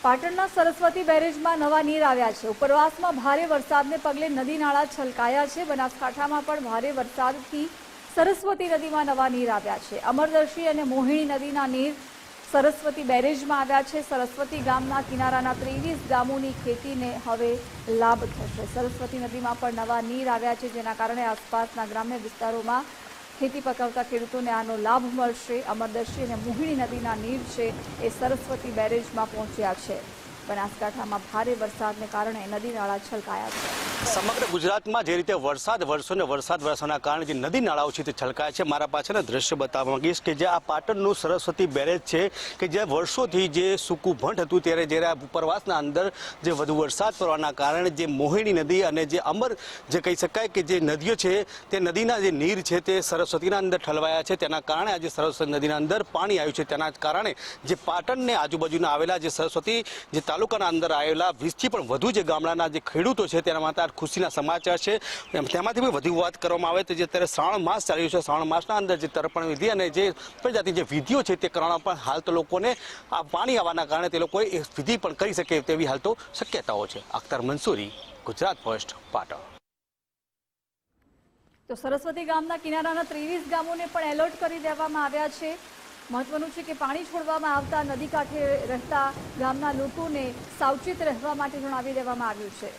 પાટણના સરસ્વતી બેરેજમાં નવા નીર આવ્યા છે। ઉપરવાસમાં ભારે વરસાદને પગલે નદી નાળા છલકાયા છે। બનાસકાંઠામાં પણ ભારે વરસાદથી સરસ્વતી નદીમાં નવા નીર આવ્યા છે। અમરદર્શી અને મોહિણી નદીના નીર સરસ્વતી બેરેજમાં આવ્યા છે। સરસ્વતી ગામના કિનારાના 23 ગામોની ખેતીને હવે લાભ થશે। સરસ્વતી નદીમાં પણ નવા નીર આવ્યા છે, જેના કારણે આસપાસના ગ્રામ્ય વિસ્તારોમાં ખેતી પકવતા ખેડૂતોને આનો લાભ મળશે। અમરદર્શી અને મોહિણી નદીના નીર છે એ સરસ્વતી બેરેજમાં પહોંચ્યા છે। બનાસકાંઠામાં ભારે વરસાદને કારણે નદી નાળા છલકાયા છે। સમગ્ર ગુજરાતમાં જે રીતે વરસાદ વરસવાના કારણે જે નદી નાળાઓ છે તે છલકાયા છે। મારા પાછળના દ્રશ્ય બતાવવા માંગીશ કે જે આ પાટણનું સરસ્વતી બેરેજ છે કે જે વર્ષોથી જે સૂકું ભંટ હતું, ત્યારે જ્યારે આ ઉપરવાસના અંદર જે વધુ વરસાદ પડવાના કારણે જે મોહિણી નદી અને જે અમર જે કહી શકાય કે જે નદીઓ છે તે નદીના જે નીર છે તે સરસ્વતીના અંદર ઠલવાયા છે। તેના કારણે આજે સરસ્વતી નદીના અંદર પાણી આવ્યું છે। તેના કારણે જે પાટણને આજુબાજુના આવેલા જે સરસ્વતી જે તાલુકાના અંદર આવેલા 20થી પણ વધુ જે ગામડાના જે ખેડૂતો છે તેના માટે ખુશીના સમાચાર છે। તેમાંથી પણ વધુ વાત કરવામાં આવે તો જે અત્યારે શ્રાવણ માસ ચાલ્યું છે, શ્રાવણ માસના અંદર જે તર્પણ વિધિ અને જે પ્રજાતિ જે વિધિઓ છે તે કરવાના પણ હાલ તો લોકોને આ પાણી આવવાના કારણે તે લોકોએ એ વિધિ પણ કરી શકે તેવી હાલ તો શક્યતાઓ છે। અખ્તર મંસૂરી, ગુજરાત ફર્સ્ટ, પાટણ। તો સરસ્વતી ગામના કિનારાના 23 ગામોને પણ એલર્ટ કરી દેવામાં આવ્યા છે। મહત્વનું છે કે પાણી છોડવામાં આવતા નદી કાંઠે રહેતા ગામના લોકોને સાવચેત રહેવા માટે જણાવી દેવામાં આવ્યું છે।